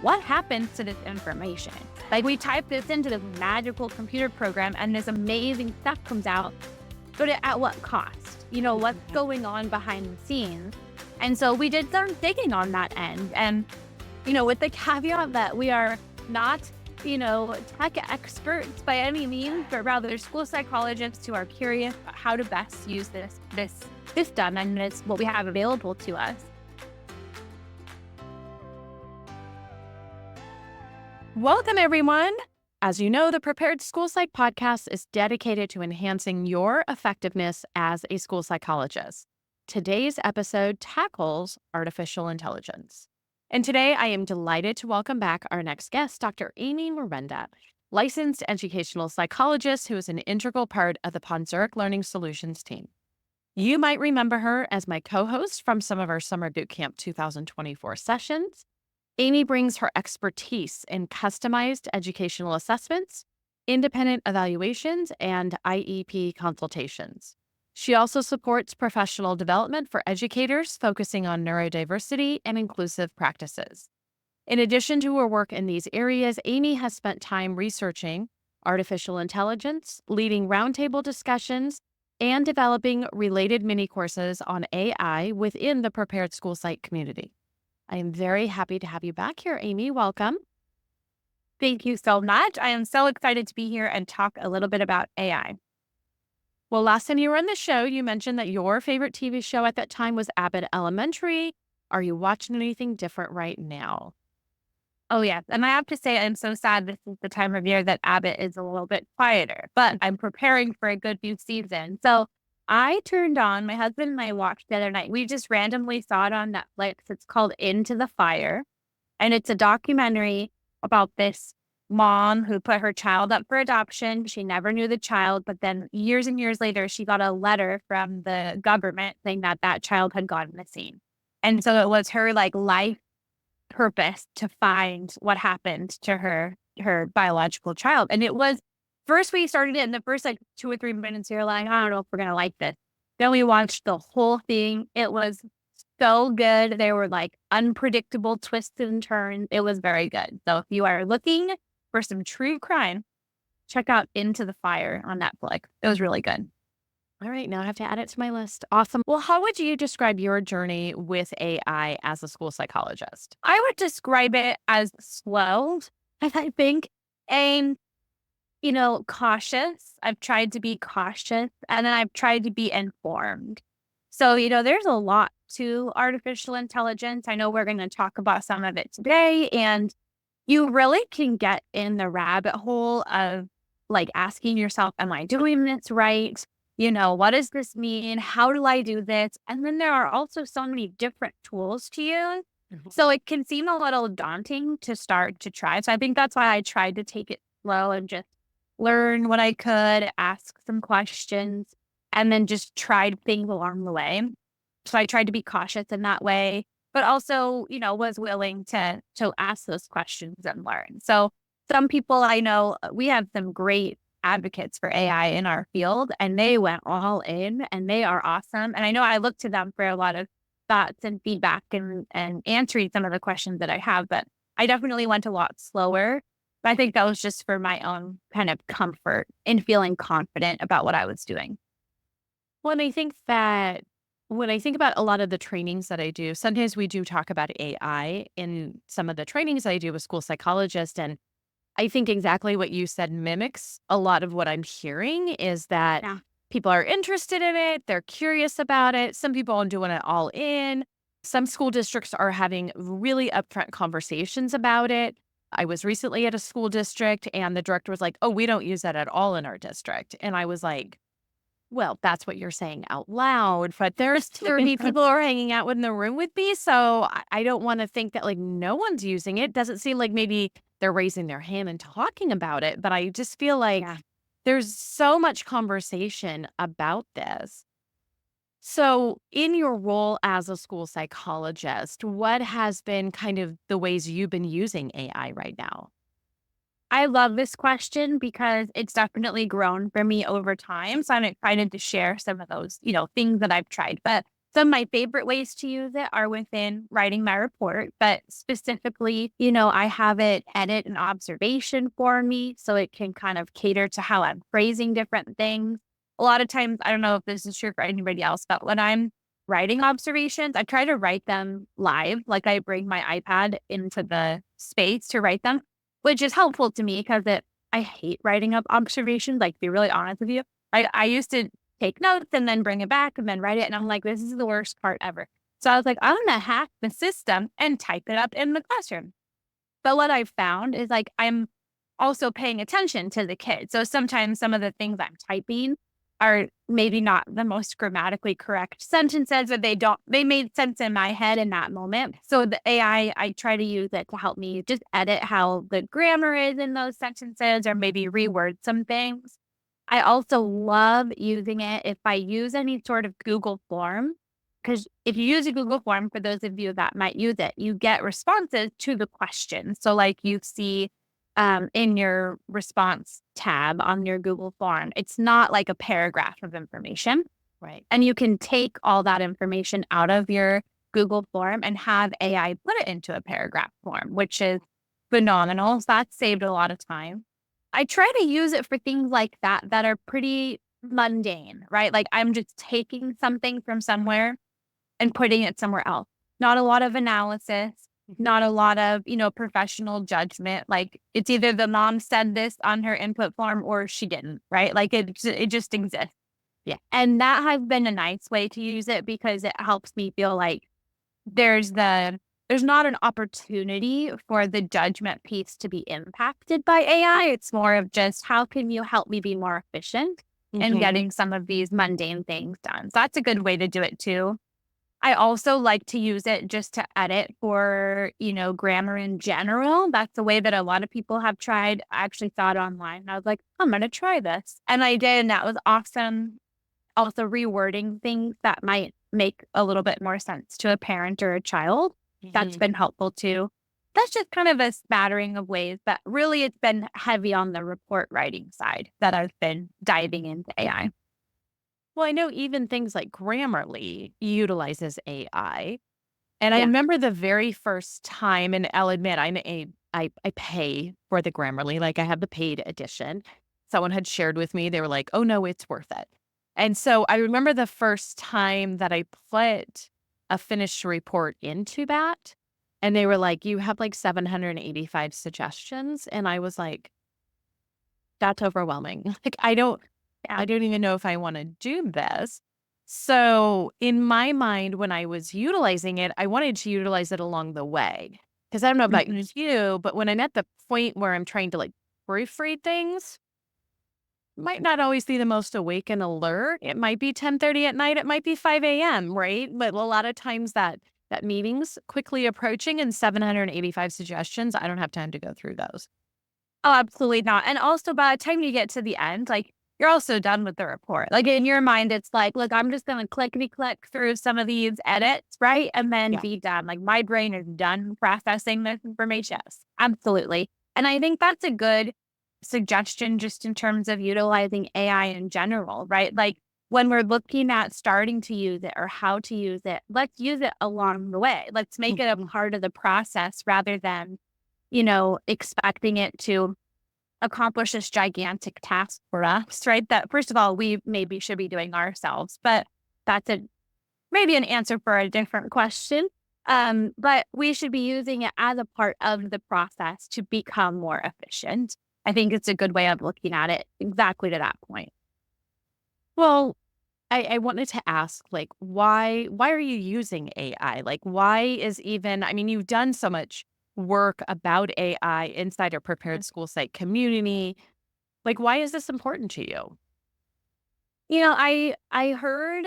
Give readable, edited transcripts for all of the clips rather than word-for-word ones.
what happens to this information? Like we type this into this magical computer program and this amazing stuff comes out, but at what cost? What's going on behind the scenes? And so we did some digging on that end. And, with the caveat that we are not, tech experts by any means, but rather school psychologists who are curious about how to best use this system and it's what we have available to us. Welcome, everyone. As you know, the Prepared School Psych podcast is dedicated to enhancing your effectiveness as a school psychologist. Today's episode tackles artificial intelligence. And today I am delighted to welcome back our next guest, Dr. Amy Merenda, licensed educational psychologist who is an integral part of the Ponzeric Learning Solutions team. You might remember her as my co-host from some of our Summer Bootcamp 2024 sessions. Amy brings her expertise in customized educational assessments, independent evaluations, and IEP consultations. She also supports professional development for educators focusing on neurodiversity and inclusive practices. In addition to her work in these areas, Amy has spent time researching artificial intelligence, leading roundtable discussions, and developing related mini-courses on AI within the Prepared School Psych community. I am very happy to have you back here, Amy. Welcome. Thank you so much. I am so excited to be here and talk a little bit about AI. Well, last time you were on the show, you mentioned that your favorite TV show at that time was Abbott Elementary. Are you watching anything different right now? Oh, yes. And I have to say, I'm so sad this is the time of year that Abbott is a little bit quieter, but I'm preparing for a good few seasons. So I turned on, my husband and I watched the other night. We just randomly saw it on Netflix. It's called Into the Fire. And it's a documentary about this mom who put her child up for adoption. She never knew the child, but then years and years later, she got a letter from the government saying that that child had gone missing. And so it was her life purpose to find what happened to her biological child. And it was, first we started it in the first 2 or 3 minutes, you're like, I don't know if we're going to like this. Then we watched the whole thing. It was so good. There were unpredictable twists and turns. It was very good. So if you are looking for some true crime, check out Into the Fire on Netflix. It was really good. All right, now I have to add it to my list. Awesome. Well, how would you describe your journey with AI as a school psychologist? I would describe it as slow, I think, and, cautious. I've tried to be cautious, and then I've tried to be informed. So, there's a lot to artificial intelligence. I know we're going to talk about some of it today, and you really can get in the rabbit hole of asking yourself, am I doing this right? What does this mean? How do I do this? And then there are also so many different tools to use. Mm-hmm. So it can seem a little daunting to start to try. So I think that's why I tried to take it slow and just learn what I could, ask some questions, and then just tried things along the way. So I tried to be cautious in that way, but also, was willing to ask those questions and learn. So some people I know, we have some great advocates for AI in our field, and they went all in and they are awesome. And I know I look to them for a lot of thoughts and feedback and answering some of the questions that I have, but I definitely went a lot slower. But I think that was just for my own kind of comfort in feeling confident about what I was doing. Well, and I think that when I think about a lot of the trainings that I do, sometimes we do talk about AI in some of the trainings I do with school psychologists. And I think exactly what you said mimics a lot of what I'm hearing is that people are interested in it. They're curious about it. Some people are doing it all in. Some school districts are having really upfront conversations about it. I was recently at a school district and the director was like, oh, we don't use that at all in our district. And I was like, well, that's what you're saying out loud, but there's 30 people who are hanging out in the room with me. So I don't want to think that no one's using it. Doesn't seem like maybe they're raising their hand and talking about it, but I just feel like there's so much conversation about this. So in your role as a school psychologist, what has been kind of the ways you've been using AI right now? I love this question because it's definitely grown for me over time. So I'm excited to share some of those, things that I've tried. But Some of my favorite ways to use it are within writing my report, but specifically, I have it edit an observation for me so it can kind of cater to how I'm phrasing different things. A lot of times, I don't know if this is true for anybody else, but when I'm writing observations, I try to write them live. Like I bring my iPad into the space to write them, which is helpful to me because I hate writing up observations, like to be really honest with you. I used to take notes and then bring it back and then write it. And I'm like, this is the worst part ever. So I was like, I'm going to hack the system and type it up in the classroom. But what I found is like, I'm also paying attention to the kids. So sometimes some of the things I'm typing are maybe not the most grammatically correct sentences, but they made sense in my head in that moment. So the AI, I try to use it to help me just edit how the grammar is in those sentences or maybe reword some things. I also love using it if I use any sort of Google form, because if you use a Google form, for those of you that might use it, you get responses to the question. So like you see in your response tab on your Google form, it's not like a paragraph of information. Right. And you can take all that information out of your Google form and have AI put it into a paragraph form, which is phenomenal. So that saved a lot of time. I try to use it for things like that are pretty mundane, right? Like I'm just taking something from somewhere and putting it somewhere else. Not a lot of analysis, not a lot of, professional judgment. Like it's either the mom said this on her input form or she didn't, right? Like it just exists. Yeah. And that has been a nice way to use it because it helps me feel like there's not an opportunity for the judgment piece to be impacted by AI. It's more of just how can you help me be more efficient in getting some of these mundane things done. So that's a good way to do it too. I also like to use it just to edit for, grammar in general. That's the way that a lot of people have tried. I actually saw it online. And I was like, I'm going to try this. And I did. And that was awesome. Also rewording things that might make a little bit more sense to a parent or a child. That's been helpful too. That's just kind of a smattering of ways, but really it's been heavy on the report writing side that I've been diving into AI. Well, I know even things like Grammarly utilizes AI. And I Yeah. remember the very first time, and I'll admit, I pay for the Grammarly, like I have the paid edition. Someone had shared with me, they were like, oh no, it's worth it. And so I remember the first time that I put a finished report into that, and they were like, you have like 785 suggestions. And I was like, that's overwhelming. Like, I don't even know if I want to do this. So in my mind, when I was utilizing it, I wanted to utilize it along the way. Because I don't know about you, but when I'm at the point where I'm trying to like proofread things, might not always be the most awake and alert. It might be 10:30 at night. It might be 5 a.m., right? But a lot of times that meeting's quickly approaching and 785 suggestions, I don't have time to go through those. Oh, absolutely not. And also by the time you get to the end, like you're also done with the report. Like in your mind, it's like, look, I'm just going to click through some of these edits, right? And then Yeah. be done. Like my brain is done processing this information. Yes, absolutely. And I think that's a good suggestion just in terms of utilizing AI in general, right? Like when we're looking at starting to use it or how to use it, let's use it along the way. Let's make it a part of the process rather than, expecting it to accomplish this gigantic task for us, right? That first of all, we maybe should be doing ourselves, but that's maybe an answer for a different question. But we should be using it as a part of the process to become more efficient. I think it's a good way of looking at it exactly to that point. Well, I wanted to ask, like, why are you using AI? Like, why is even, I mean, you've done so much work about AI inside a prepared school site community. Like, why is this important to you? I heard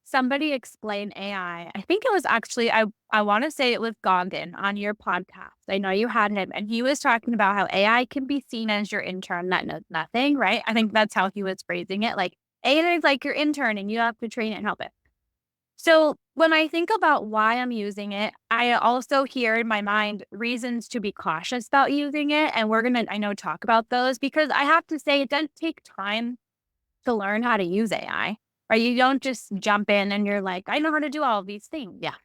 somebody explain AI. I think it was actually I want to say it was Goggin on your podcast. I know you had him, and he was talking about how AI can be seen as your intern that knows nothing, right? I think that's how he was phrasing it. Like AI is like your intern, and you have to train it and help it. So when I think about why I'm using it, I also hear in my mind reasons to be cautious about using it, and we're gonna, I know, talk about those because I have to say it does take time to learn how to use AI. right? You don't just jump in and you're like, I know how to do all of these things. Yeah.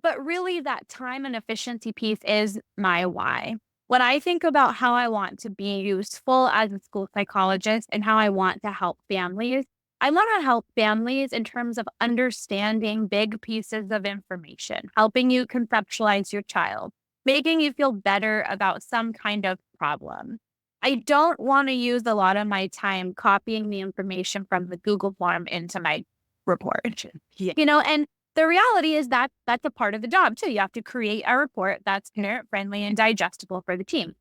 But really, that time and efficiency piece is my why. When I think about how I want to be useful as a school psychologist and how I want to help families, I want to help families in terms of understanding big pieces of information, helping you conceptualize your child, making you feel better about some kind of problem. I don't want to use a lot of my time copying the information from the Google form into my report. Yeah. And the reality is that that's a part of the job too. You have to create a report that's parent friendly and digestible for the team.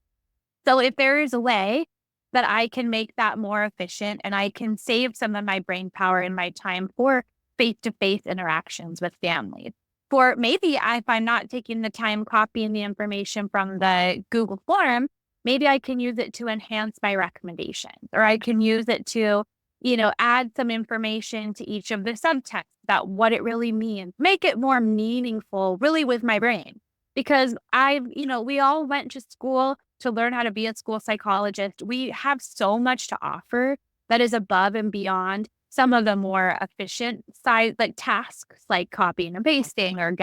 So if there is a way that I can make that more efficient and I can save some of my brain power and my time for face-to-face interactions with families, for maybe if I'm not taking the time copying the information from the Google form, maybe I can use it to enhance my recommendations, or I can use it to, add some information to each of the subtexts about what it really means, make it more meaningful really with my brain. Because we all went to school to learn how to be a school psychologist. We have so much to offer that is above and beyond some of the more efficient side, like tasks like copying and pasting or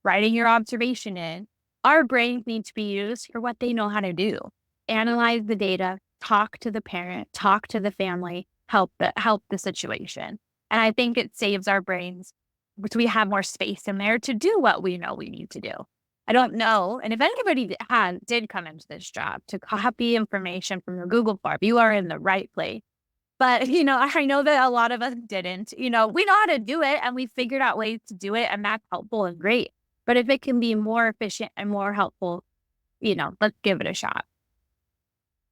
writing your observation in. Our brains need to be used for what they know how to do. Analyze the data, talk to the parent, talk to the family, help the situation. And I think it saves our brains, which we have more space in there to do what we know we need to do. I don't know. And if anybody did come into this job to copy information from your Google form, you are in the right place. But, I know that a lot of us didn't. We know how to do it and we figured out ways to do it, and that's helpful and great. But if it can be more efficient and more helpful, let's give it a shot.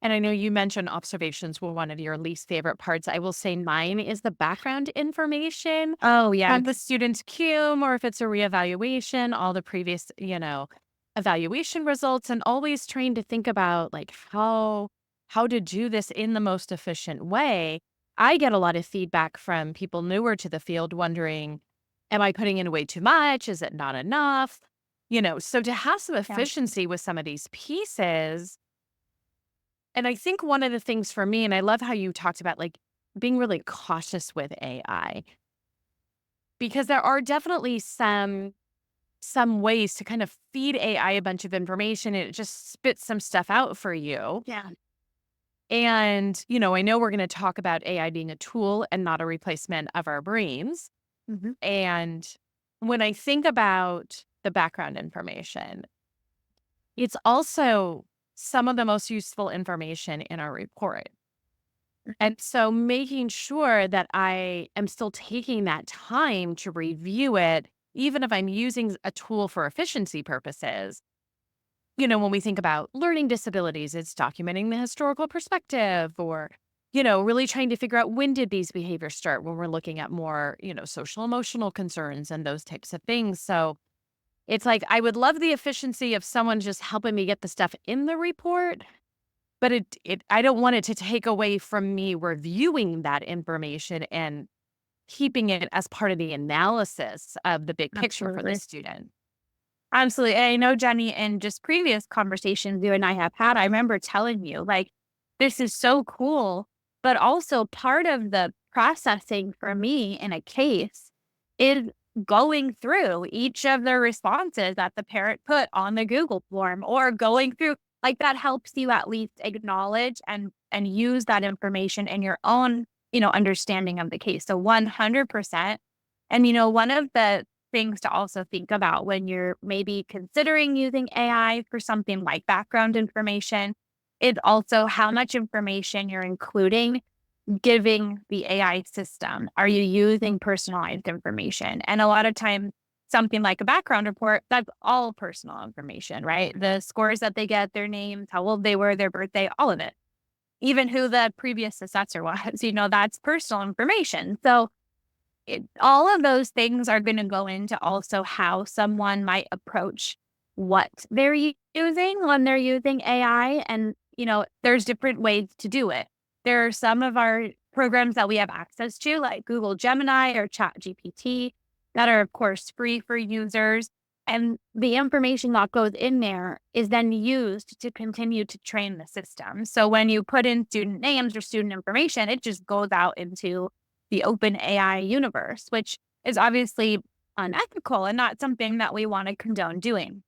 And I know you mentioned observations were one of your least favorite parts. I will say mine is the background information Oh, yeah. on the student's cum, or if it's a reevaluation, all the previous, evaluation results, and always trying to think about like how to do this in the most efficient way. I get a lot of feedback from people newer to the field wondering, am I putting in way too much? Is it not enough? So to have some efficiency with some of these pieces. And I think one of the things for me, and I love how you talked about like being really cautious with AI, because there are definitely some ways to kind of feed AI a bunch of information and it just spits some stuff out for you. Yeah. And, I know we're going to talk about AI being a tool and not a replacement of our brains. Mm-hmm. And when I think about the background information, it's also some of the most useful information in our report. And so making sure that I am still taking that time to review it, even if I'm using a tool for efficiency purposes. When we think about learning disabilities, it's documenting the historical perspective, or, really trying to figure out when did these behaviors start when we're looking at more, social emotional concerns and those types of things. So it's like, I would love the efficiency of someone just helping me get the stuff in the report, but I don't want it to take away from me reviewing that information and keeping it as part of the analysis of the big picture for the student. Absolutely. And I know, Jenny, in just previous conversations you and I have had, I remember telling you, like, this is so cool, but also part of the processing for me in a case is going through each of the responses that the parent put on the Google form, or going through, like, that helps you at least acknowledge and use that information in your own, understanding of the case. So 100%. And, one of the things to also think about when you're maybe considering using AI for something like background information is also how much information you're including, giving the AI system. Are you using personalized information? And a lot of times, something like a background report, that's all personal information, right? The scores that they get, their names, how old they were, their birthday, all of it. Even who the previous assessor was, that's personal information. So all of those things are going to go into also how someone might approach what they're using when they're using AI. And, there's different ways to do it. There are some of our programs that we have access to, like Google Gemini or ChatGPT, that are, of course, free for users. And the information that goes in there is then used to continue to train the system. So when you put in student names or student information, it just goes out into the open AI universe, which is obviously unethical and not something that we want to condone doing.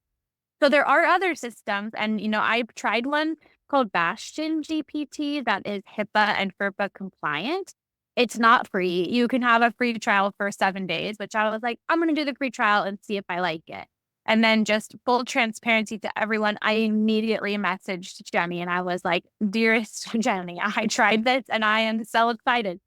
So there are other systems, and I've tried one called Bastion GPT that is HIPAA and FERPA compliant. It's not free. You can have a free trial for 7 days, which I was like, I'm going to do the free trial and see if I like it. And then just full transparency to everyone, I immediately messaged Jenny and I was like, dearest Jenny, I tried this and I am so excited.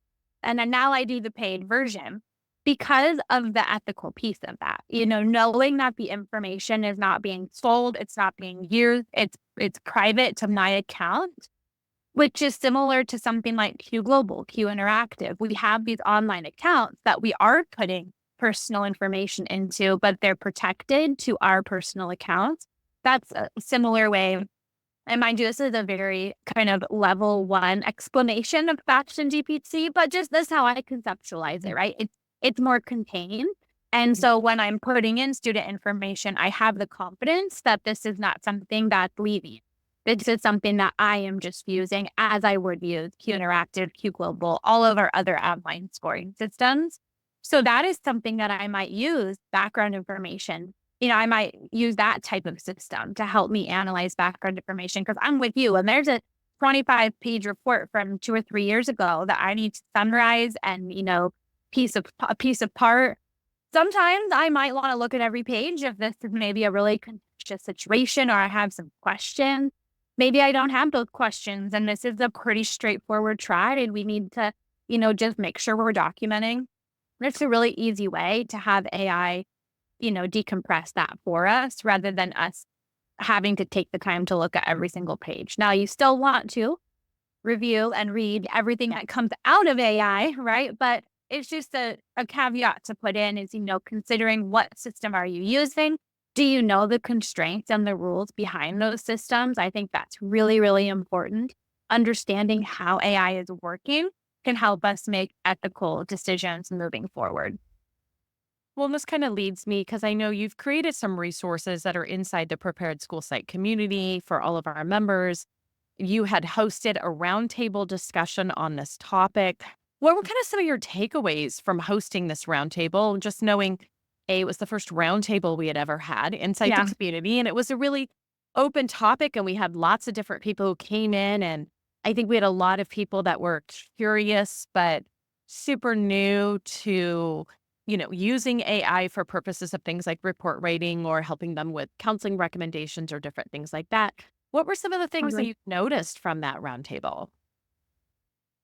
And then now I do the paid version because of the ethical piece of that, knowing that the information is not being sold, it's not being used, it's private to my account, which is similar to something like Q Global, Q Interactive. We have these online accounts that we are putting personal information into, but they're protected to our personal accounts. That's a similar way. And mind you, this is a very kind of level 1 explanation of Bastion GPT, but just this is how I conceptualize it, right? It's more contained. And so when I'm putting in student information, I have the confidence that this is not something that's leaving. This is something that I am just using as I would use Q Interactive, Q Global, all of our other online scoring systems. So that is something that I might use background information. I might use that type of system to help me analyze background information because I'm with you. And there's a 25-page report from 2 or 3 years ago that I need to summarize and, piece apart. Sometimes I might want to look at every page if this is maybe a really contentious situation or I have some questions. Maybe I don't have those questions and this is a pretty straightforward try and we need to, just make sure we're documenting. It's a really easy way to have AI, decompress that for us rather than us having to take the time to look at every single page. Now, you still want to review and read everything that comes out of AI, right? But it's just a caveat to put in is, considering what system are you using? Do you know the constraints and the rules behind those systems? I think that's really, really important. Understanding how AI is working can help us make ethical decisions moving forward. Well, this kind of leads me because I know you've created some resources that are inside the Prepared School Site community for all of our members. You had hosted a roundtable discussion on this topic. What were kind of some of your takeaways from hosting this roundtable? Just knowing, it was the first roundtable we had ever had inside the community, and it was a really open topic, and we had lots of different people who came in, and I think we had a lot of people that were curious but super new to using AI for purposes of things like report writing or helping them with counseling recommendations or different things like that. What were some of the things that you noticed from that roundtable?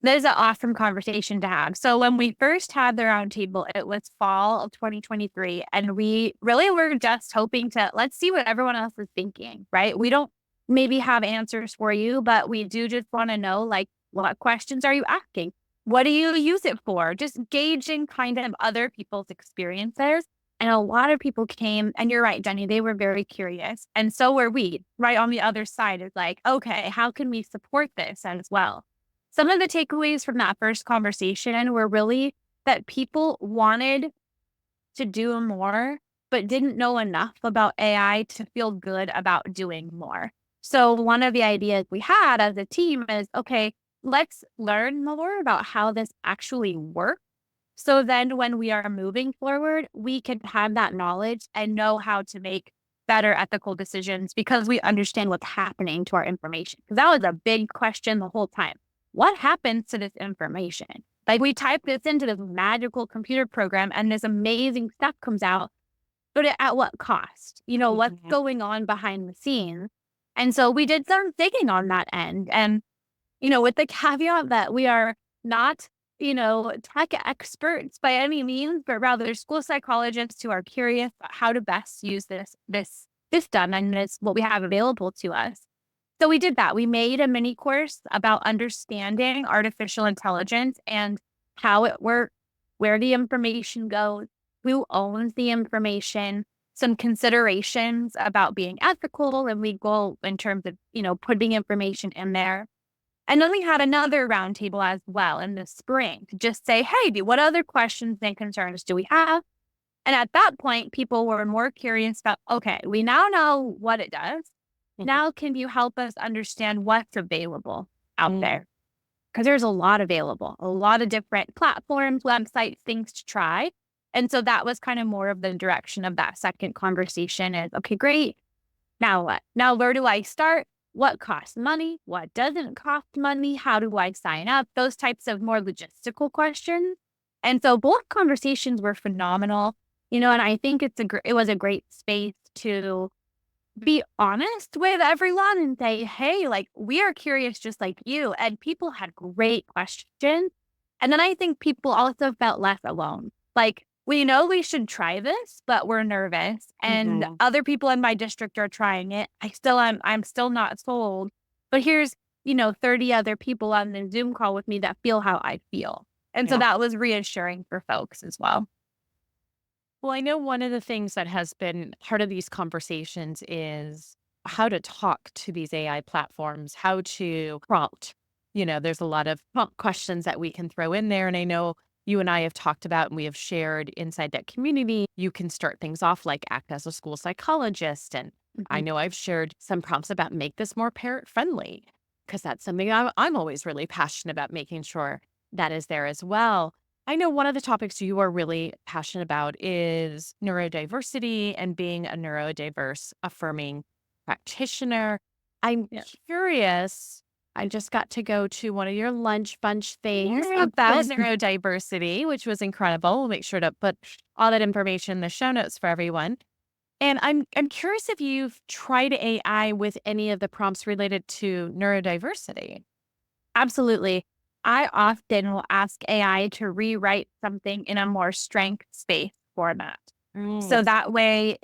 There's an awesome conversation to have. So when we first had the roundtable, it was fall of 2023, and we really were just hoping to let's see what everyone else is thinking, right? We don't maybe have answers for you, but we do just want to know, like, what questions are you asking? What do you use it for? Just gauging kind of other people's experiences. And a lot of people came, and you're right, Jenny, they were very curious. And so were we, right on the other side is like, okay, how can we support this as well? Some of the takeaways from that first conversation were really that people wanted to do more, but didn't know enough about AI to feel good about doing more. So one of the ideas we had as a team is, okay, let's learn more about how this actually works. So then when we are moving forward, we can have that knowledge and know how to make better ethical decisions because we understand what's happening to our information. Because that was a big question the whole time. What happens to this information? Like, we type this into this magical computer program and this amazing stuff comes out, but at what cost? What's going on behind the scenes? And so we did some digging on that end. And, with the caveat that we are not, tech experts by any means, but rather school psychologists who are curious about how to best use this done, and it's what we have available to us. So we did that. We made a mini course about understanding artificial intelligence and how it works, where the information goes, who owns the information, some considerations about being ethical and legal in terms of, putting information in there. And then we had another roundtable as well in the spring to just say, hey, what other questions and concerns do we have? And at that point, people were more curious about, okay, we now know what it does. Now, can you help us understand what's available out there? because there's a lot available, a lot of different platforms, websites, things to try. And so that was kind of more of the direction of that second conversation is, okay, great. Now what? Now, where do I start? What costs money? What doesn't cost money? How do I sign up? Those types of more logistical questions. And so both conversations were phenomenal, and I think it was a great space to be honest with everyone and say, hey, like, we are curious just like you. And people had great questions. And then I think people also felt less alone. Like, we know we should try this, but we're nervous. And other people in my district are trying it. I'm still not sold. But here's, 30 other people on the Zoom call with me that feel how I feel. And so that was reassuring for folks as well. Well, I know one of the things that has been part of these conversations is how to talk to these AI platforms, how to prompt. There's a lot of prompt questions that we can throw in there. And I know you and I have talked about and we have shared inside that community. You can start things off like act as a school psychologist. And I know I've shared some prompts about make this more parent friendly, because that's something I'm always really passionate about, making sure that is there as well. I know one of the topics you are really passionate about is neurodiversity and being a neurodiverse affirming practitioner. I'm curious. I just got to go to one of your lunch bunch things about neurodiversity, which was incredible. We'll make sure to put all that information in the show notes for everyone. And I'm curious if you've tried AI with any of the prompts related to neurodiversity. Absolutely. I often will ask AI to rewrite something in a more strengths-based format. So that way,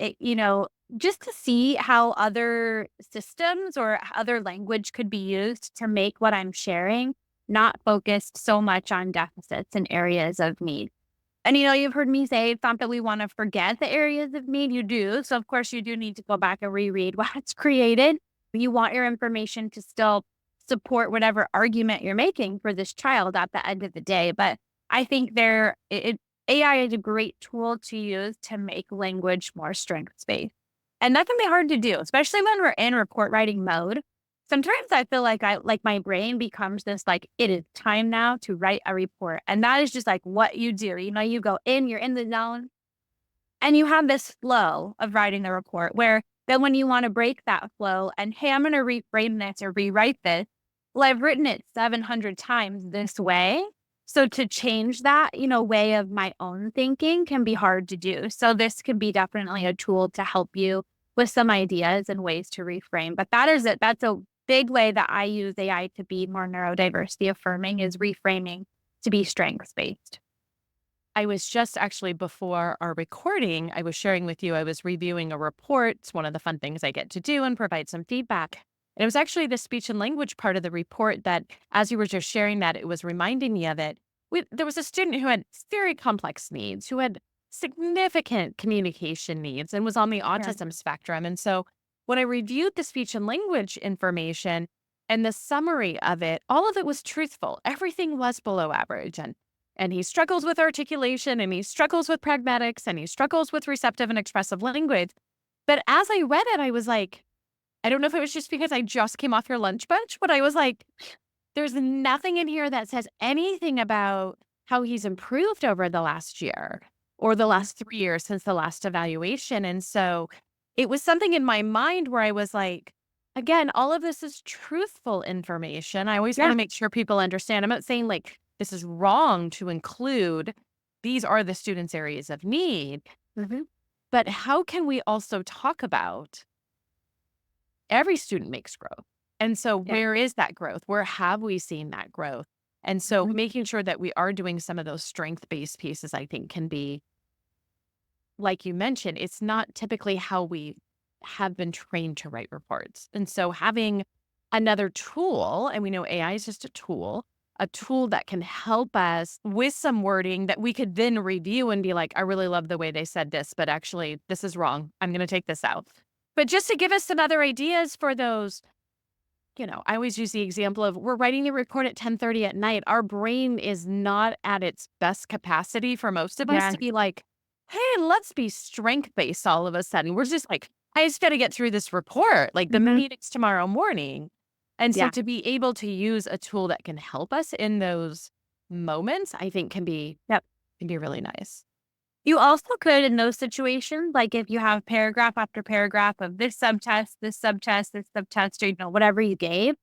just to see how other systems or other language could be used to make what I'm sharing not focused so much on deficits and areas of need. And, you've heard me say it's not that we want to forget the areas of need. You do. So, of course, you do need to go back and reread what's created. You want your information to still support whatever argument you're making for this child at the end of the day. But I think AI is a great tool to use to make language more strengths-based. And that can be hard to do, especially when we're in report writing mode. Sometimes I feel like my brain becomes this, like, it is time now to write a report. And that is just like what you do. You go in, you're in the zone, and you have this flow of writing the report where then when you want to break that flow and, hey, I'm going to reframe this or rewrite this, well, I've written it 700 times this way. So to change that, way of my own thinking can be hard to do. So this could be definitely a tool to help you with some ideas and ways to reframe. But that's a big way that I use AI to be more neurodiversity affirming, is reframing to be strengths-based. I was just actually, before our recording, I was sharing with you, I was reviewing a report. It's one of the fun things I get to do and provide some feedback. And it was actually the speech and language part of the report that, as you were just sharing that, it was reminding me of it. There was a student who had very complex needs, who had significant communication needs and was on the autism spectrum. And so when I reviewed the speech and language information and the summary of it, all of it was truthful. Everything was below average. And he struggles with articulation, and he struggles with pragmatics, and he struggles with receptive and expressive language. But as I read it, I was like, I don't know if it was just because I just came off your lunch bunch, but I was like, there's nothing in here that says anything about how he's improved over the last year or the last 3 years since the last evaluation. And so it was something in my mind where I was like, again, all of this is truthful information. I always want to make sure people understand. I'm not saying like this is wrong to include, these are the students' areas of need. But how can we also talk about every student makes growth? And so where is that growth? Where have we seen that growth? And so making sure that we are doing some of those strength-based pieces, I think, can be, like you mentioned, it's not typically how we have been trained to write reports. And so having another tool, and we know AI is just a tool that can help us with some wording that we could then review and be like, I really love the way they said this, but actually this is wrong. I'm going to take this out. But just to give us some other ideas for those, I always use the example of, we're writing the report at 10:30 at night. Our brain is not at its best capacity for most of us to be like, hey, let's be strength-based all of a sudden. We're just like, I just got to get through this report, like the meeting's tomorrow morning. And so Yeah. to be able to use a tool that can help us in those moments, I think Yep. can be really nice. You also could, in those situations, like if you have paragraph after paragraph of this subtest, this subtest, this subtest, or, whatever you gave.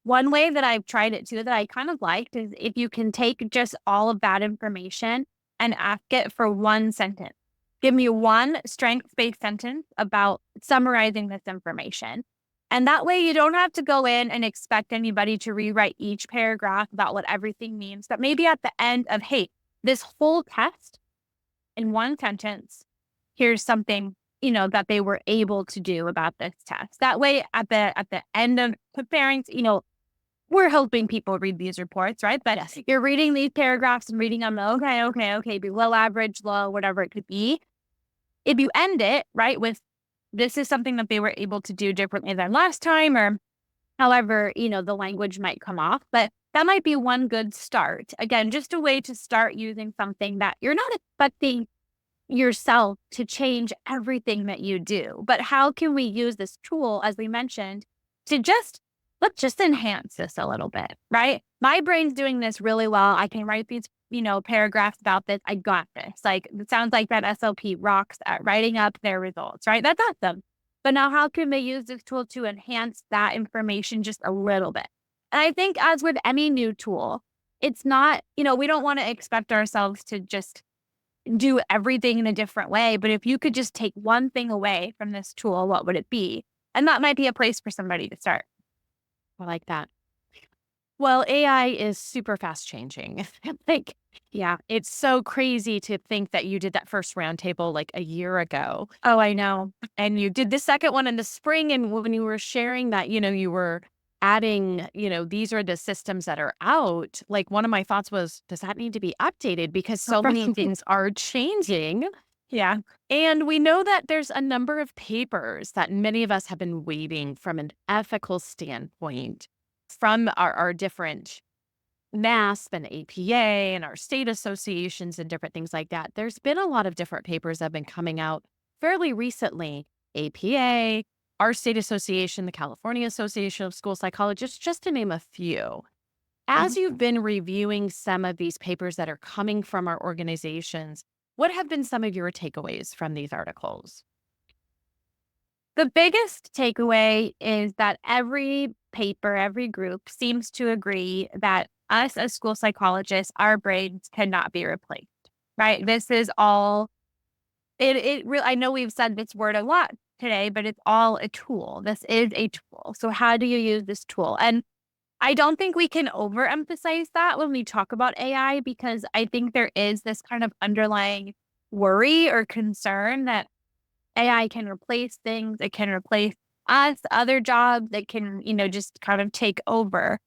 One way that I've tried it too that I kind of liked is if you can take just all of that information and ask it for one sentence. Give me one strengths-based sentence about summarizing this information. And that way you don't have to go in and expect anybody to rewrite each paragraph about what everything means. But maybe at the end of, hey, this whole test in one sentence, here's something, that they were able to do about this test. That way at the end of preparing, we're hoping people read these reports, right? But Yes. you're reading these paragraphs and reading them, okay, below average, low, whatever it could be. If you end it, right, with this is something that they were able to do differently than last time, or however, the language might come off, but that might be one good start. Again, just a way to start using something that you're not expecting yourself to change everything that you do. But how can we use this tool, as we mentioned, to let's just enhance this a little bit, right? My brain's doing this really well. I can write these, paragraphs about this. I got this. Like, it sounds like that SLP rocks at writing up their results, right? That's awesome. But now how can we use this tool to enhance that information just a little bit? And I think as with any new tool, it's not, we don't want to expect ourselves to just do everything in a different way. But if you could just take one thing away from this tool, what would it be? And that might be a place for somebody to start. I like that. Well, AI is super fast changing. Like, Yeah. it's so crazy to think that you did that first roundtable like a year ago. Oh, I know. And you did the second one in the spring. And when you were sharing that, you were adding, these are the systems that are out. Like, one of my thoughts was, does that need to be updated? Because so many things are changing. Yeah. And we know that there's a number of papers that many of us have been waiting from an ethical standpoint from our different NASP and APA and our state associations and different things like that. There's been a lot of different papers that have been coming out fairly recently. APA, our state association, the California Association of School Psychologists, just to name a few. As you've been reviewing some of these papers that are coming from our organizations, what have been some of your takeaways from these articles? The biggest takeaway is that every paper, every group seems to agree that us as school psychologists, our brains cannot be replaced, right? This is all, I know we've said this word a lot today, but it's all a tool. This is a tool. So how do you use this tool? And I don't think we can overemphasize that when we talk about AI, because I think there is this kind of underlying worry or concern that AI can replace things. It can replace us, other jobs. It can, just kind of take over.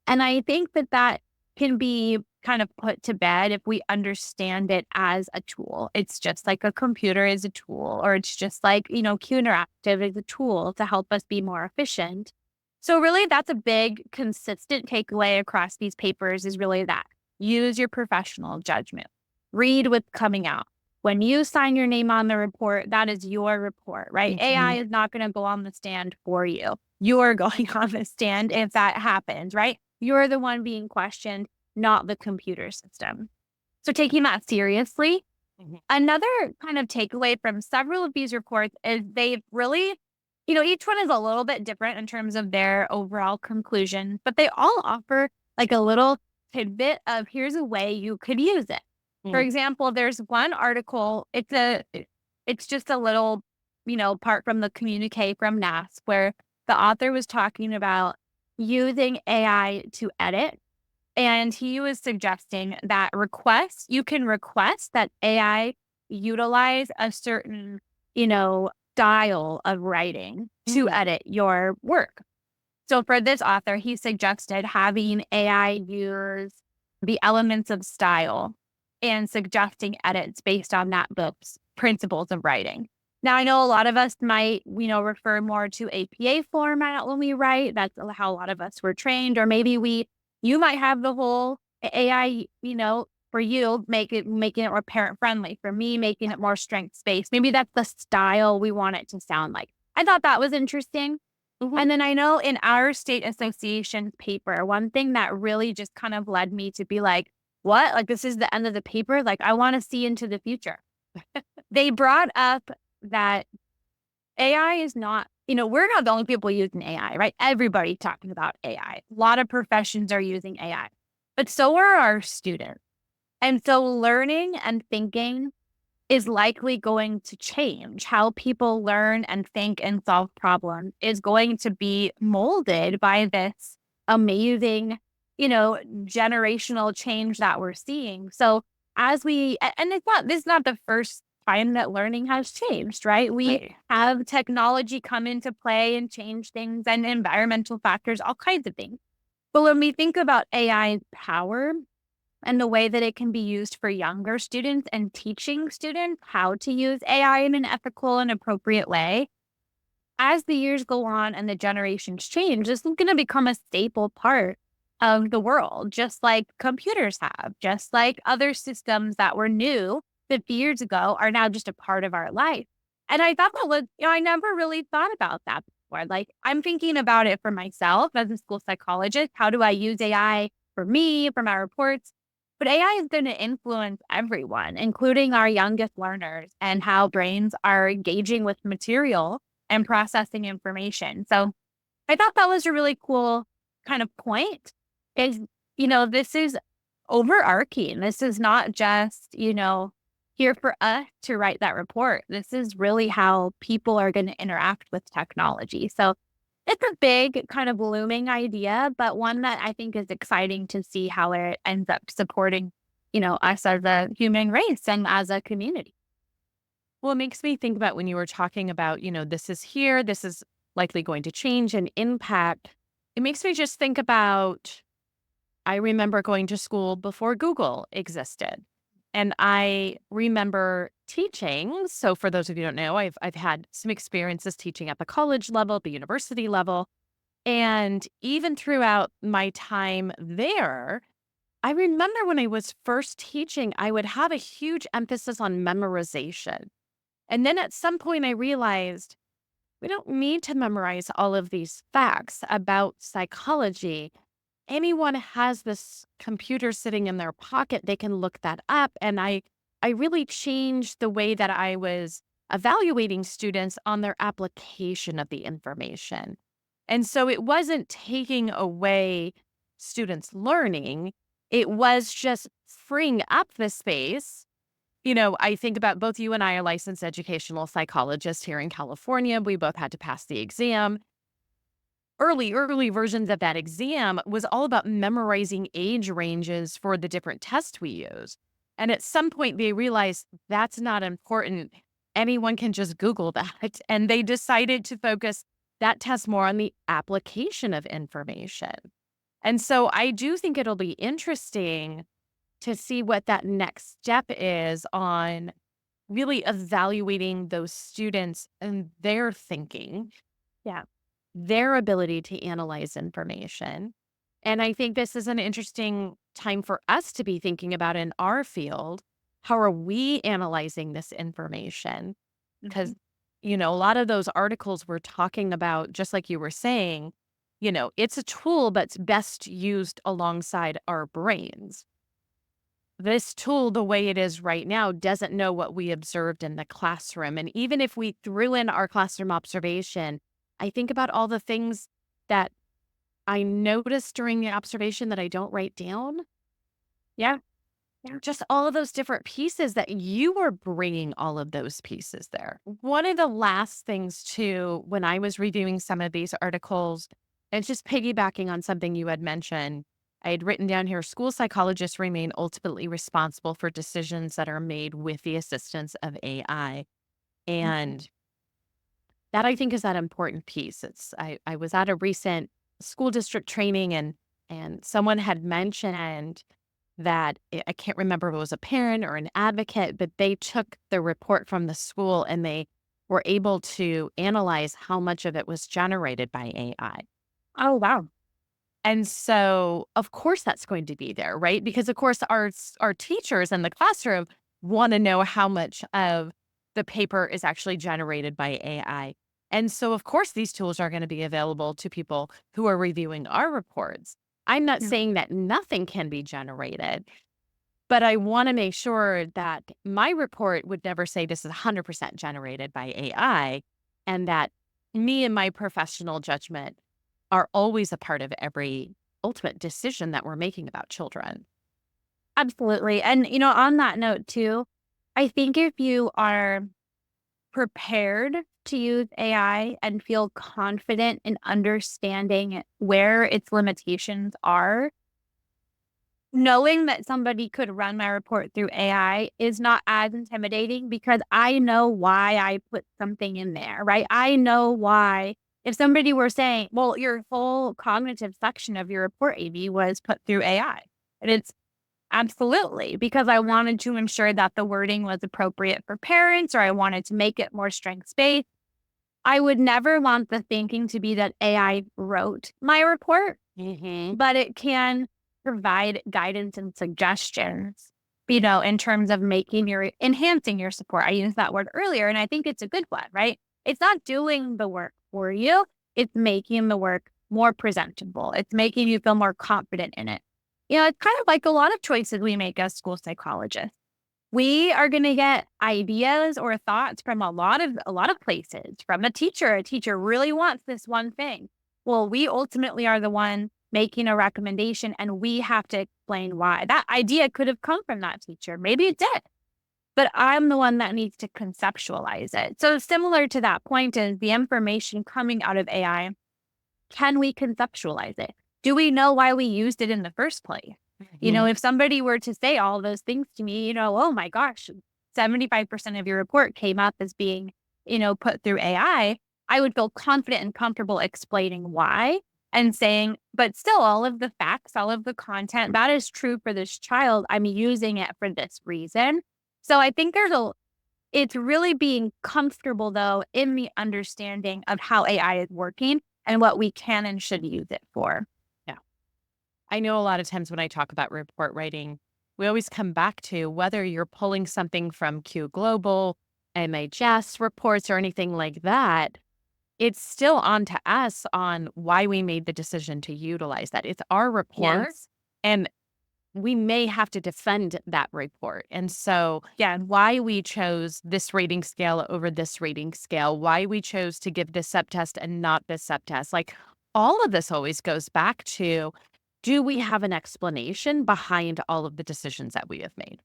And I think that can be kind of put to bed if we understand it as a tool. It's just like a computer is a tool, or it's just like, Q Interactive is a tool to help us be more efficient. So really, that's a big, consistent takeaway across these papers is really that. Use your professional judgment. Read what's coming out. When you sign your name on the report, that is your report, right? AI is not going to go on the stand for you. You're going on the stand if that happens, right? You're the one being questioned, not the computer system. So taking that seriously. Another kind of takeaway from several of these reports is they've really, each one is a little bit different in terms of their overall conclusion, but they all offer like a little tidbit of here's a way you could use it. For example, there's one article, it's just a little, part from the communique from NASP where the author was talking about using AI to edit. And he was suggesting that you can request that AI utilize a certain, style of writing to edit your work. So for this author, he suggested having AI use the elements of style and suggesting edits based on that book's principles of writing. Now, I know a lot of us might, refer more to APA format when we write. That's how a lot of us were trained. Or maybe you might have the whole AI, for you, making it more parent friendly. For me, making it more strengths based. Maybe that's the style we want it to sound like. I thought that was interesting. Mhm. And then I know in our state association paper, one thing that really just kind of led me to be like, what? Like, this is the end of the paper? Like, I want to see into the future. They brought up that AI is not, we're not the only people using AI, right? Everybody talking about AI. A lot of professions are using AI, but so are our students. And so learning and thinking is likely going to change. How people learn and think and solve problems is going to be molded by this amazing, generational change that we're seeing. So and this is not the first time that learning has changed, right? We Right. have technology come into play and change things and environmental factors, all kinds of things. But when we think about AI's power, and the way that it can be used for younger students and teaching students how to use AI in an ethical and appropriate way. As the years go on and the generations change, this is going to become a staple part of the world, just like computers have, just like other systems that were new 50 years ago are now just a part of our life. And I thought that was, I never really thought about that before. Like, I'm thinking about it for myself as a school psychologist. How do I use AI for me, for my reports? But AI is going to influence everyone, including our youngest learners, and how brains are engaging with material and processing information. So I thought that was a really cool kind of point is, this is overarching. This is not just, here for us to write that report. This is really how people are going to interact with technology. So it's a big kind of looming idea, but one that I think is exciting to see how it ends up supporting, us as a human race and as a community. Well, it makes me think about when you were talking about, this is here, this is likely going to change and impact. It makes me just think about I remember going to school before Google existed. And I remember teaching. So for those of you who don't know, I've had some experiences teaching at the college level, the university level. And even throughout my time there, I remember when I was first teaching, I would have a huge emphasis on memorization. And then at some point, I realized we don't need to memorize all of these facts about psychology. Anyone has this computer sitting in their pocket, they can look that up. And I really changed the way that I was evaluating students on their application of the information. And so it wasn't taking away students' learning, it was just freeing up the space. I think about both you and I are licensed educational psychologists here in California. We both had to pass the exam. Early versions of that exam was all about memorizing age ranges for the different tests we use. And at some point, they realized that's not important. Anyone can just Google that. And they decided to focus that test more on the application of information. And so I do think it'll be interesting to see what that next step is on really evaluating those students and their thinking, Yeah. their ability to analyze information. And I think this is an interesting time for us to be thinking about in our field. How are we analyzing this information? Because, Mhm. a lot of those articles were talking about, just like you were saying, it's a tool, but it's best used alongside our brains. This tool, the way it is right now, doesn't know what we observed in the classroom. And even if we threw in our classroom observation, I think about all the things that I noticed during the observation that I don't write down. Yeah. Yeah. Just all of those different pieces that you were bringing all of those pieces there. One of the last things, too, when I was reviewing some of these articles, and just piggybacking on something you had mentioned, I had written down here school psychologists remain ultimately responsible for decisions that are made with the assistance of AI. Mhm. And that I think is that important piece. I was at a recent school district training and someone had mentioned that I can't remember if it was a parent or an advocate, but they took the report from the school and they were able to analyze how much of it was generated by AI. Oh, wow. And so, of course, that's going to be there, right? Because of course, our teachers in the classroom want to know how much of the paper is actually generated by AI. And so, of course, these tools are going to be available to people who are reviewing our reports. I'm not Yeah. saying that nothing can be generated, but I want to make sure that my report would never say this is 100% generated by AI, and that me and my professional judgment are always a part of every ultimate decision that we're making about children. Absolutely. And, on that note too, I think if you are prepared to use AI and feel confident in understanding where its limitations are, knowing that somebody could run my report through AI is not as intimidating because I know why I put something in there, right? I know why. If somebody were saying, well, your whole cognitive section of your report, AB, was put through AI, and it's absolutely because I wanted to ensure that the wording was appropriate for parents or I wanted to make it more strengths based. I would never want the thinking to be that AI wrote my report, Hmm. but it can provide guidance and suggestions, in terms of enhancing your support. I used that word earlier, and I think it's a good one, right? It's not doing the work for you, it's making the work more presentable. It's making you feel more confident in it. It's kind of like a lot of choices we make as school psychologists. We are going to get ideas or thoughts from a lot of places. From a teacher really wants this one thing. Well, we ultimately are the one making a recommendation and we have to explain why. That idea could have come from that teacher. Maybe it did, but I'm the one that needs to conceptualize it. So similar to that point is the information coming out of AI, can we conceptualize it? Do we know why we used it in the first place? Hmm. If somebody were to say all those things to me, oh my gosh, 75% of your report came up as being, put through I would feel confident and comfortable explaining why and saying, but still all of the facts, all of the content, that is true for this child. I'm using it for this reason. So I think it's really being comfortable though in the understanding of how AI is working and what we can and should use it for. Yeah. I know a lot of times when I talk about report writing, we always come back to whether you're pulling something from Q Global, MHS reports, or anything like that. It's still on to us on why we made the decision to utilize that. It's our report, Yes. and we may have to defend that report. And so, Yeah. why we chose this rating scale over this rating scale, why we chose to give this subtest and not this subtest, like all of this always goes back to, do we have an explanation behind all of the decisions that we have made?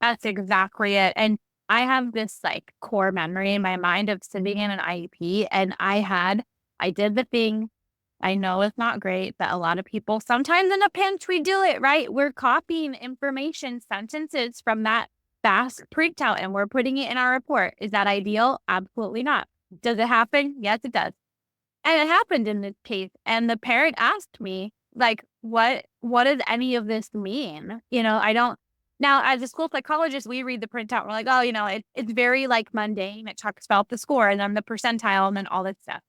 That's exactly it. And I have this like core memory in my mind of sitting in an IEP and I did the thing. I know it's not great, but a lot of people sometimes in a pinch, we do it, right? We're copying information, sentences from that fast printout and we're putting it in our report. Is that ideal? Absolutely not. Does it happen? Yes, it does. And it happened in this case. And the parent asked me, like, what does any of this mean? I don't now as a school psychologist, we read the printout. We're like, oh, it's very like mundane. It talks about the score and then the percentile and then all this stuff.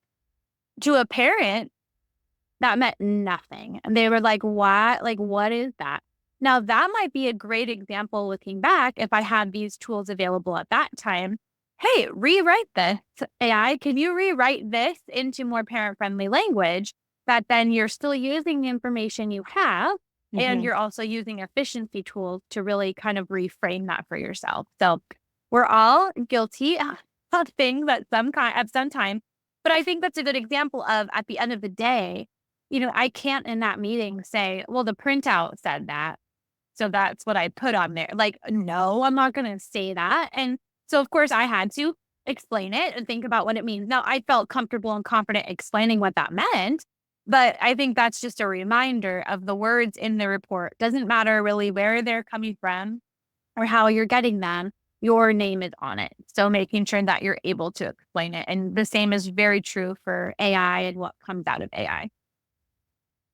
To a parent, that meant nothing. And they were like, what? Like, what is that? Now that might be a great example looking back if I had these tools available at that time. Hey, rewrite this. AI, can you rewrite this into more parent-friendly language that then you're still using the information you have and Hmm. you're also using efficiency tools to really kind of reframe that for yourself. So we're all guilty of things at some time. But I think that's a good example of at the end of the day, I can't in that meeting say, well, the printout said that. So that's what I put on there. Like, no, I'm not going to say that. And so, of course, I had to explain it and think about what it means. Now, I felt comfortable and confident explaining what that meant. But I think that's just a reminder of the words in the report. Doesn't matter really where they're coming from or how you're getting them, your name is on it. So making sure that you're able to explain it. And the same is very true for AI and what comes out of AI.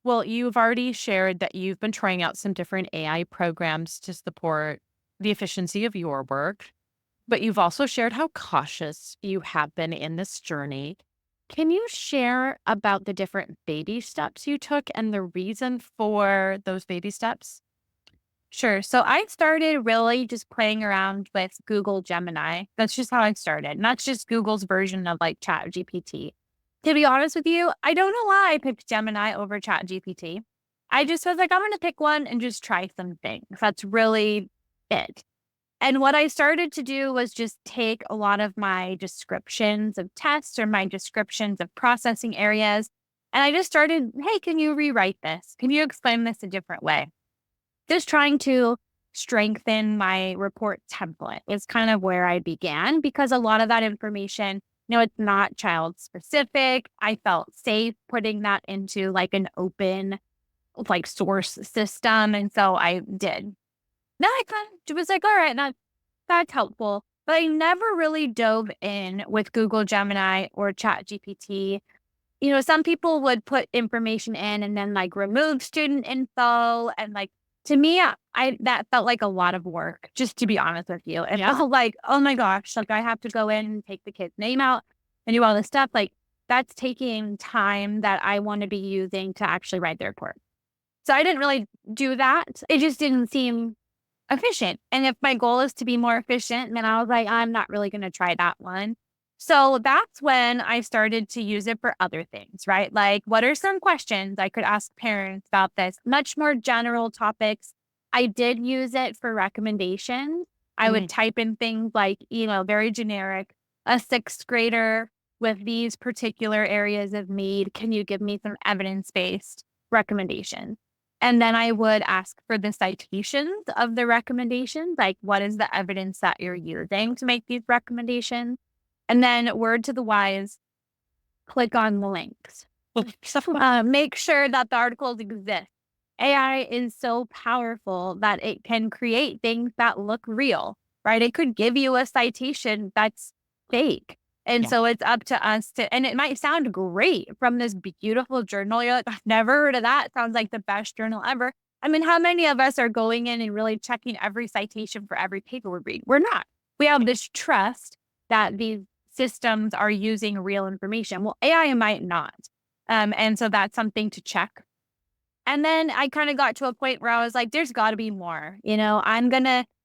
Well, you've already shared that you've been trying out some different AI programs to support the efficiency of your work, but you've also shared how cautious you have been in this journey. Can you share about the different baby steps you took and the reason for those baby steps? Sure. So I started really just playing around with Google Gemini. That's just how I started. And that's just Google's version of like Chat GPT. To be honest with you, I don't know why I picked Gemini over Chat GPT. I just was like, I'm going to pick one and just try some things. That's really it. And what I started to do was just take a lot of my descriptions of tests or my descriptions of processing areas. And I just started, hey, can you rewrite this? Can you explain this a different way? Just trying to strengthen my report template is kind of where I began because a lot of that information, it's not child specific. I felt safe putting that into like an open like source system. And so I did. Then I kind of was like, all right, that's helpful. But I never really dove in with Google Gemini or Chat GPT. Some people would put information in and then like remove student info. And like, to me, that felt like a lot of work, just to be honest with you. It felt like, oh my gosh, like I have to go in and take the kid's name out and do all this stuff. Like that's taking time that I want to be using to actually write the report. So I didn't really do that. It just didn't seem efficient. And if my goal is to be more efficient, then I was like, I'm not really going to try that one. So that's when I started to use it for other things, right? Like, what are some questions I could ask parents about this? Much more general topics. I did use it for recommendations. I would type in things like, very generic, a sixth grader with these particular areas of need. Can you give me some evidence-based recommendations? And then I would ask for the citations of the recommendations, like what is the evidence that you're using to make these recommendations? And then word to the wise, click on the links. Make sure that the articles exist. AI is so powerful that it can create things that look real, right? It could give you a citation that's fake. And so it's up to us and it might sound great from this beautiful journal. You're like, I've never heard of that. It sounds like the best journal ever. I mean, how many of us are going in and really checking every citation for every paper we read? We're not. We have this trust that these systems are using real information. Well, AI might not. And so that's something to check. And then I kind of got to a point where I was like, there's got to be more.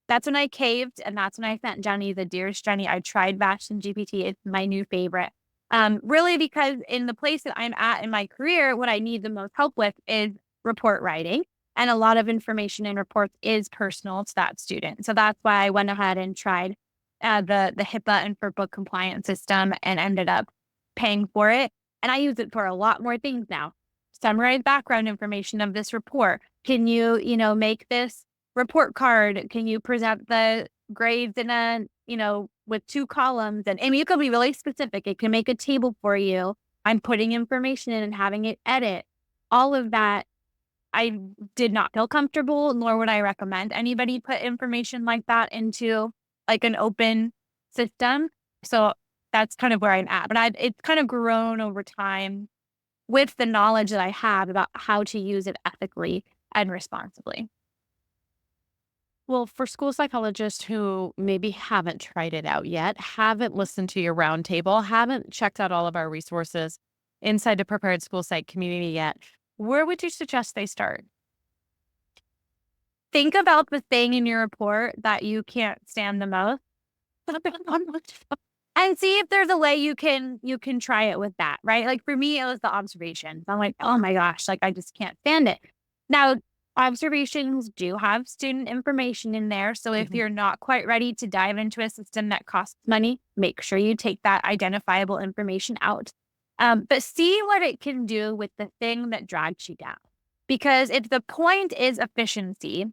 That's when I caved. And that's when I sent Jenny, the dearest Jenny. I tried Bastion GPT. It's my new favorite. Really, because in the place that I'm at in my career, what I need the most help with is report writing. And a lot of information in reports is personal to that student. So that's why I went ahead and tried the HIPAA and for book compliance system and ended up paying for it. And I use it for a lot more things now. Summarize background information of this report. Can you, make this report card? Can you present the grades in with 2 columns? And you can be really specific. It can make a table for you. I'm putting information in and having it edit. All of that, I did not feel comfortable, nor would I recommend anybody put information like that into like an open system. So that's kind of where I'm at. But it's kind of grown over time with the knowledge that I have about how to use it ethically and responsibly. Well, for school psychologists who maybe haven't tried it out yet, haven't listened to your roundtable, haven't checked out all of our resources inside the Prepared School Psych community yet, where would you suggest they start? Think about the thing in your report that you can't stand the most. And see if there's a way you can try it with that, right? Like for me, it was the observations. I'm like, oh my gosh, like I just can't stand it. Now, observations do have student information in there. So if you're not quite ready to dive into a system that costs money, make sure you take that identifiable information out. But see what it can do with the thing that drags you down. Because if the point is efficiency,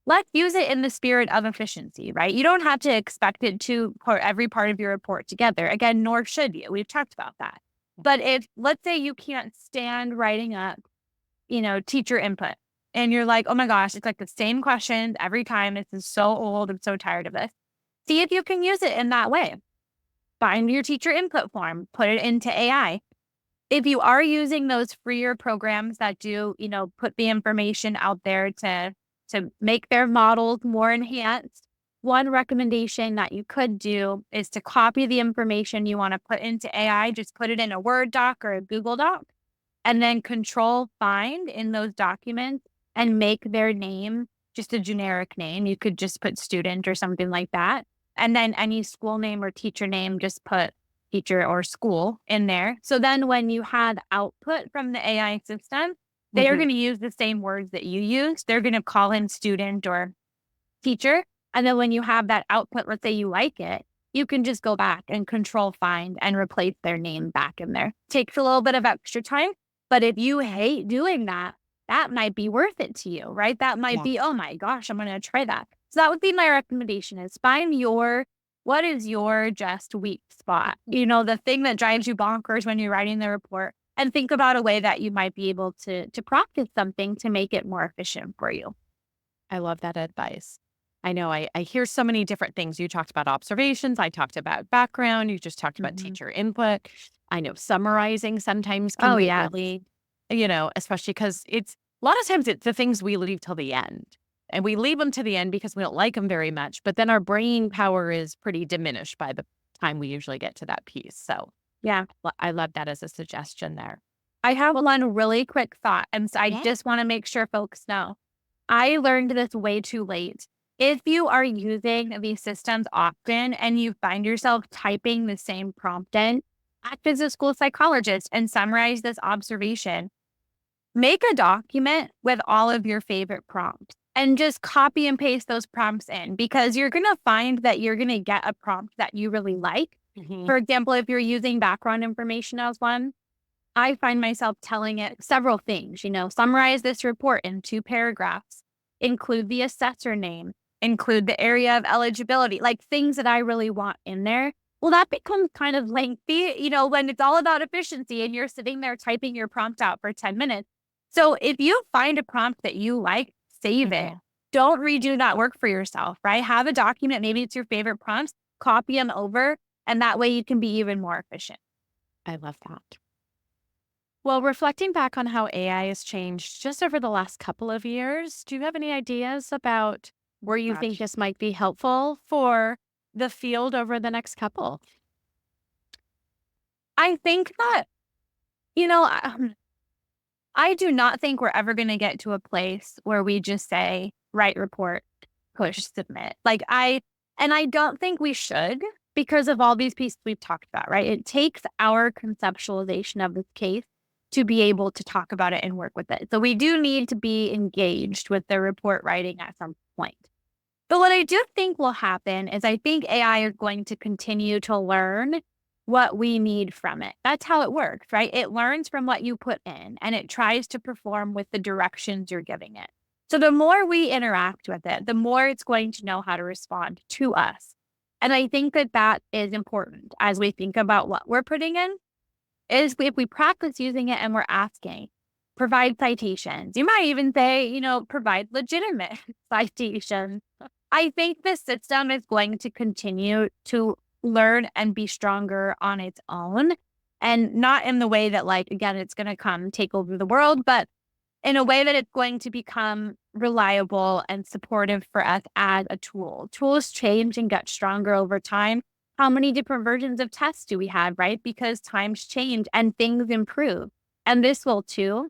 let's use it in the spirit of efficiency, right? You don't have to expect it to put every part of your report together. Again, nor should you. We've talked about that. But if, let's say you can't stand writing up, teacher input, and you're like, oh my gosh, it's like the same questions every time. This is so old. I'm so tired of this. See if you can use it in that way. Find your teacher input form, put it into AI. If you are using those freer programs that do, put the information out there to make their models more enhanced, one recommendation that you could do is to copy the information you want to put into AI, just put it in a Word doc or a Google doc, and then control find in those documents and make their name just a generic name. You could just put student or something like that. And then any school name or teacher name, just put teacher or school in there. So then when you had output from the AI system, they are going to use the same words that you use. They're going to call in student or teacher. And then when you have that output, let's say you like it, you can just go back and control find and replace their name back in there. Takes a little bit of extra time, but if you hate doing that, that might be worth it to you, right? That might be, oh my gosh, I'm going to try that. So that would be my recommendation is find what is your just weak spot? The thing that drives you bonkers when you're writing the report, and think about a way that you might be able to practice something to make it more efficient for you. I love that advice. I know I hear so many different things. You talked about observations. I talked about background. You just talked about teacher input. I know summarizing sometimes can be really, especially because it's a lot of times it's the things we leave till the end. And we leave them to the end because we don't like them very much. But then our brain power is pretty diminished by the time we usually get to that piece. So yeah, I love that as a suggestion there. I have one really quick thought. And so I just want to make sure folks know. I learned this way too late. If you are using these systems often and you find yourself typing the same prompt in, act as a school psychologist and summarize this observation. Make a document with all of your favorite prompts and just copy and paste those prompts in, because you're going to find that you're going to get a prompt that you really like. For example, if you're using background information as one, I find myself telling it several things, summarize this report in 2 paragraphs, include the assessor name, include the area of eligibility, like things that I really want in there. Well, that becomes kind of lengthy, when it's all about efficiency and you're sitting there typing your prompt out for 10 minutes. So if you find a prompt that you like, save it. Don't redo that work for yourself, right? Have a document. Maybe it's your favorite prompts, copy them over, and that way you can be even more efficient. I love that. Well, reflecting back on how AI has changed just over the last couple of years, do you have any ideas about where you think this might be helpful for the field over the next couple? I think that, I do not think we're ever going to get to a place where we just say, write report, push, submit. And I don't think we should, because of all these pieces we've talked about, right? It takes our conceptualization of this case to be able to talk about it and work with it. So we do need to be engaged with the report writing at some point. But what I do think will happen is I think AI is going to continue to learn what we need from it. That's how it works, right? It learns from what you put in and it tries to perform with the directions you're giving it. So the more we interact with it, the more it's going to know how to respond to us. And I think that that is important as we think about what we're putting in, is if we practice using it and we're asking, provide citations. You might even say, provide legitimate citations. I think the system is going to continue to learn and be stronger on its own, and not in the way that, again, it's going to come take over the world, but in a way that it's going to become reliable and supportive for us as a tool. Tools change and get stronger over time. How many different versions of tests do we have, right? Because times change and things improve. And this will too.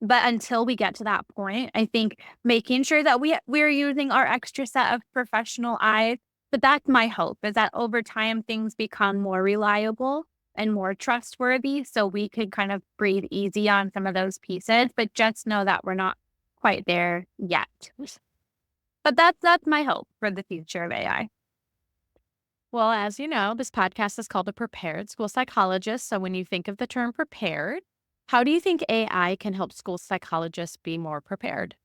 But until we get to that point, I think making sure that we're using our extra set of professional eyes. But that's my hope, is that over time, things become more reliable and more trustworthy, so we could kind of breathe easy on some of those pieces, but just know that we're not quite there yet. But that's my hope for the future of AI. Well, as you know, this podcast is called The Prepared School Psychologist. So when you think of the term prepared, how do you think AI can help school psychologists be more prepared?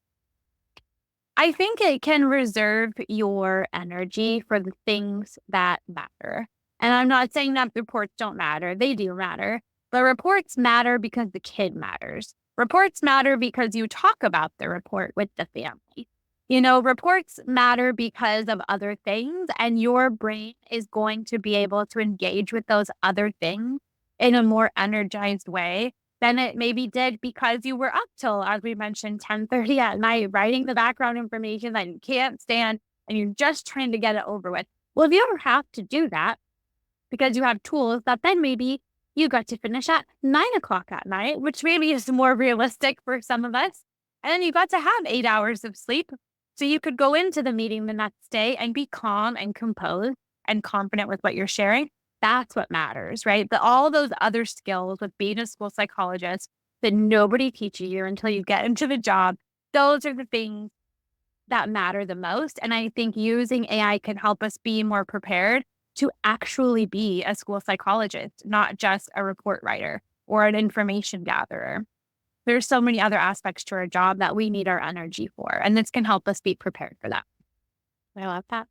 I think it can reserve your energy for the things that matter. And I'm not saying that reports don't matter. They do matter. But reports matter because the kid matters. Reports matter because you talk about the report with the family. Reports matter because of other things, and your brain is going to be able to engage with those other things in a more energized way than it maybe did because you were up till, as we mentioned, 10:30 at night, writing the background information that you can't stand, and you're just trying to get it over with. Well, if you ever have to do that because you have tools that then maybe you got to finish at 9:00 at night, which maybe is more realistic for some of us, and then you got to have 8 hours of sleep, So you could go into the meeting the next day and be calm and composed and confident with what you're sharing. That's what matters, right? All those other skills with being a school psychologist that nobody teaches you until you get into the job, those are the things that matter the most. And I think using AI can help us be more prepared to actually be a school psychologist, not just a report writer or an information gatherer. There's so many other aspects to our job that we need our energy for, and this can help us be prepared for that. I love that.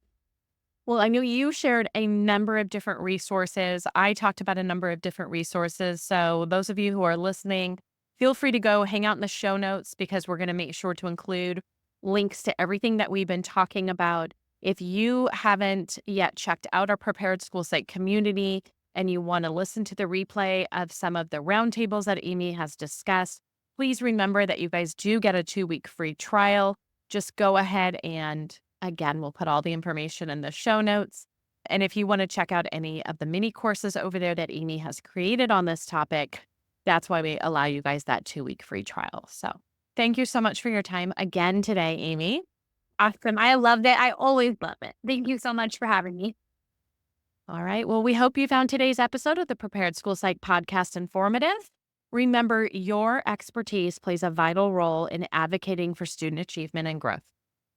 Well, I know you shared a number of different resources. I talked about a number of different resources. So those of you who are listening, feel free to go hang out in the show notes because we're going to make sure to include links to everything that we've been talking about. If you haven't yet checked out our Prepared School Psych community and you want to listen to the replay of some of the roundtables that Amy has discussed, please remember that you guys do get a 2-week free trial. Just go ahead and, again, we'll put all the information in the show notes. And if you want to check out any of the mini courses over there that Amy has created on this topic, that's why we allow you guys that 2-week free trial. So thank you so much for your time again today, Amy. Awesome. I loved it. I always love it. Thank you so much for having me. All right. Well, we hope you found today's episode of the Prepared School Psych podcast informative. Remember, your expertise plays a vital role in advocating for student achievement and growth.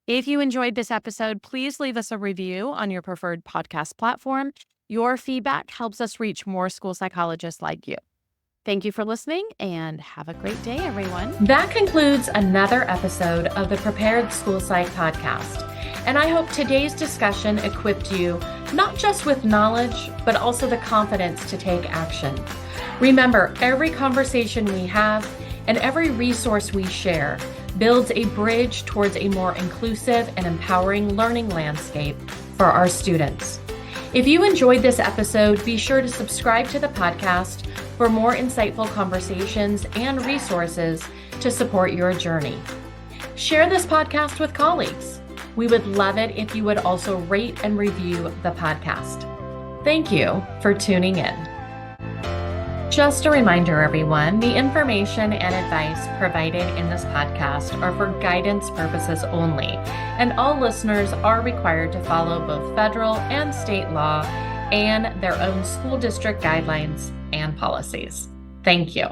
If you enjoyed this episode, please leave us a review on your preferred podcast platform. Your feedback helps us reach more school psychologists like you. Thank you for listening and have a great day, everyone. That concludes another episode of the Prepared School Psych podcast. And I hope today's discussion equipped you not just with knowledge, but also the confidence to take action. Remember, every conversation we have and every resource we share builds a bridge towards a more inclusive and empowering learning landscape for our students. If you enjoyed this episode, be sure to subscribe to the podcast for more insightful conversations and resources to support your journey. Share this podcast with colleagues. We would love it if you would also rate and review the podcast. Thank you for tuning in. Just a reminder, everyone, the information and advice provided in this podcast are for guidance purposes only, and all listeners are required to follow both federal and state law and their own school district guidelines and policies. Thank you.